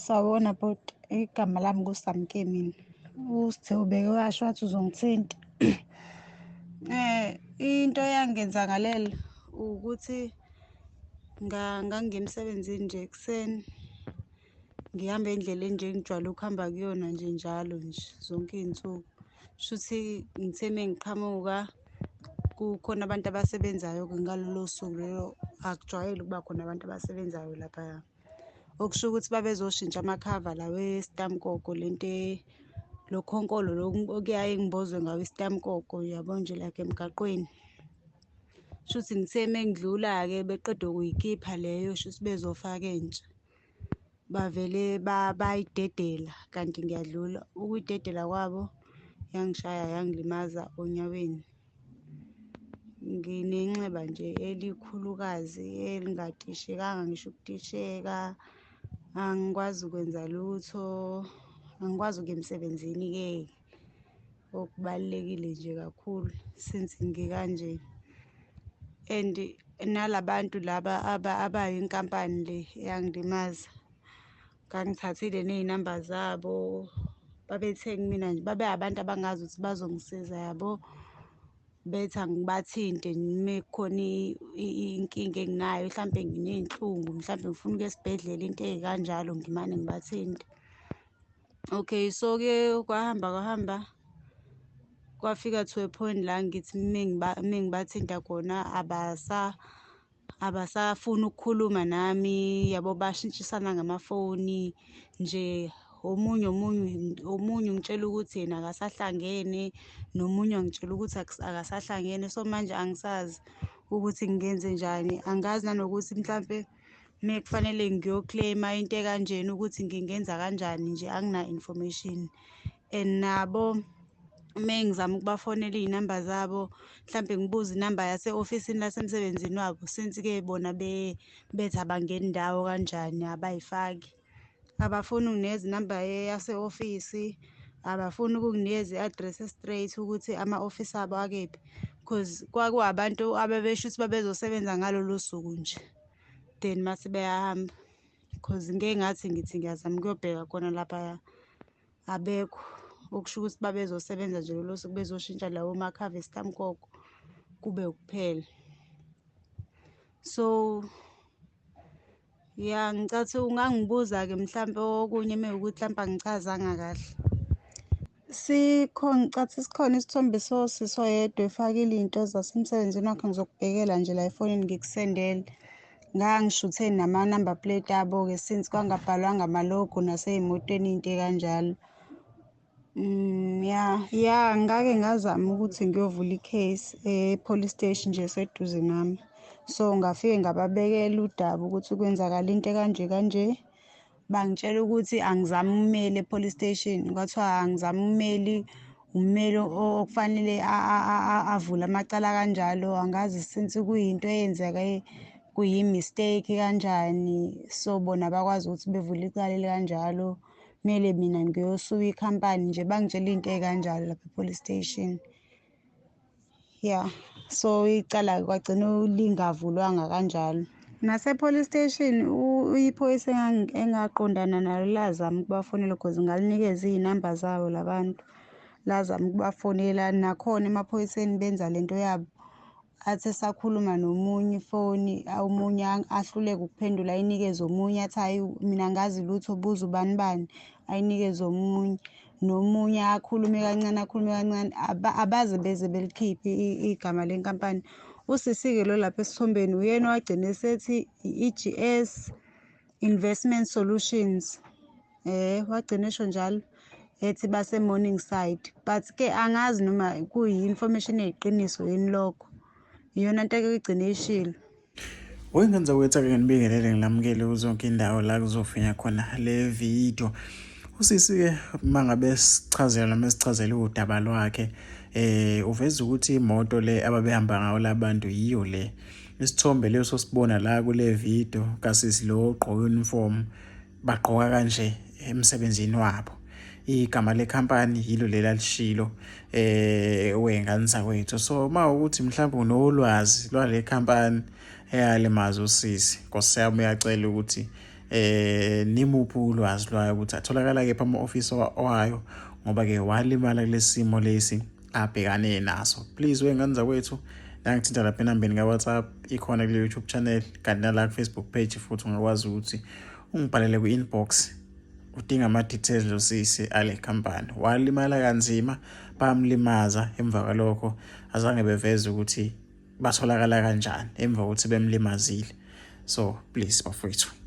Sawubona bhuti, igama lami nguSamke mina. USithe ubeke washo wathi uzongithinta. Into eyangenzakalela ukuthi ngangiya emsebenzini nje ekuseni, ngihamba endleleni nje engijwayele ukuhamba kuyona nje njalo nje zonke iy'nsuku. Shuthi ngithe mengiqhamuka kukhona abantu abasebenzayo-ke ngalolo suku lelo, akujwayele ukuba khona abantu abasebenzayo laphaya. Okusho ukuthi babezoshintsha amakhava lawa esitamukoko, lo khonkolo lo okuyaye ngimbozwe ngawo isitamukoko, yabo nje like emgaqweni. Shuthi ngithe mengidlula-ke beqeda ukuyikhipha leyo, shuthi bezofaka entsha. Bavele bayidedela kanti ngiyadlula. Ukuyidedela kwabo yangishaya yangilimaza onyaweni. Nginenxeba nje elikhulukazi elingatishekanga ngisho ukutisheka. Angikwazi ukwenza lutho, angikwazi ukuya emsebenzini-ke okubalulekile nje kakhulu since ngikanje. And nalabantu laba abayinkampani le eyangilimaza, ngangithathile ney'namba zabo. Babethe kumina nje, babe abantu abangazi ukuthi bazongisiza yabo. Bethi angibathinte mekukhona inkinga enginayo, hlampe nginey'nhlungu, mhlampe ngifuna ukuya esibhedlela, into ey'kanjalo ngimane ngibathinte. Okay, so-ke kwahamba kwafika to a point la ngithi mengibathinta khona abasafuni ukukhuluma nami yabo, bashintshisana ngamafoni nje. Omunye ungitshela ukuthi yena akasahlangene, nomunye angitshela ukuthi akasahlangene. So manje angisazi ukuthi ngingenze njani. Angazi nanokuthi mhlampe mekufanele ngiyo-claim-a into ekanjena ukuthi ngingenza kanjani nje, angina information. And nabo mengizama ukubafonela iy'namba zabo, mhlampe ngibuze inamba yase-ofisini lasemsebenzini wabo, since-ke bona bethi abangena indawo kanjani abayifaki. Abafuni ukunginikeza inamba yase-ofisi, abafuni ukunginikeza i-address straight ukuthi ama-ofisi abo akephi, cause kwakuwabantu ababesho ukuthi babezosebenza ngalolo suku nje, then mase beyahamba. Cause ngeke ngathi ngithi ngiyazama ukuyobheka khona laphaya, abekho. Okusho ukuthi babezosebenza nje lolo suku, bezoshintsha lawo makhava esitamukoko kube ukuphela. So ya ngicathi ungangibuza-ke mhlampe okunye mewukuthi hlampe angichazanga kahle. Ngicathi sikhona isithombe sosisi oyedwa efakile iy'nto zasemsebenzini wakhe, ngizokubhekela nje la efonini ngikusendele. Ngangishuthe nama-number plate abo-ke since kwangabhalwanga amalogo nasey'motweni into ekanjalo. Ya ngake ngazama ukuthi ngiyovula i-case e-police station nje eseduze nami. So ngafike ngababekela udaba ukuthi kwenzakala into ekanje kanje. Bangitshela ukuthi angizame ummeli e-police station. Kwathiwa angizame ummeli okufanele avule amacala kanjalo. Angazi since kuyinto eyenzeke kuyi-mistake kanjani, so bona bakwazi ukuthi bevule icala elikanjalo. Kumele mina ngiyosuka ikhampani nje, bangitshela iy'nto ey'kanjalo lapha e-police station. Ya, so icala kwagcina lingavulwanga kanjalo. Nase-police station iphoyisa engaqondana nalo lazama ukubafonela cause ngalinikeza iy'namba zabo labantu. Lazama ukubafonela, nakhona emaphoyiseni benza lento yabo. Athi esakhuluma nomunye ifoni, omunye ahluleke ukuphendula, ayinikeze omunye. Athi hhayi mina angazi lutho, buza ubani bani, ayinikeze omunye. Nomunye akhulume kancane, abaze beze belikhiphe igama lenkampani. Usisi-ke lo lapha esithombeni uyena owagcina esethi i-EGS Investment Solutions. Wagcina esho njalo, ethi base-Morningside. But-ke angazi noma kuyi-information eyiqiniso yini lokho. Iyona nto ekugcina ishilo. Okungenza ukuthi-ke nginibingelele ngilamukele zonke indawo la kuzofinya khona le video. Usisi-ke mangabe sichazela noma sichazela udaba lwakhe, uveza ukuthi imoto le ababehamba ngayo labantu yiyo le. Isithombe leso sibona la kule video kasisi lo ogqoka uniform, bagqoka kanje emsebenzini wabo. Igama lekhampani yilo lela lishilo wenganisa kwethu. So mawukuthi mhlawumbe unolwazi lwale khampani eyalimaza usisi, Nkosi yami uyacela ukuthi nimuphi ulwazi lwayo ukuthi atholakala kephi ama-ofisi wayo ngoba ke walimala kulesi simo lesi abhekane naso. Please wengane zakwethu nangithinta lapha enambeni ka-WhatsApp ikhona kule YouTube channel kanti nala ku-Facebook page futhi ungakwazi ukuthi ungibhalele ku-inbox udinga ama-details losisi ale company. Walimala kanzima bamlimaza, emva kwalokho azange beveze ukuthi batholakala kanjani emva kokuthi bemlimazile. So please bafowethu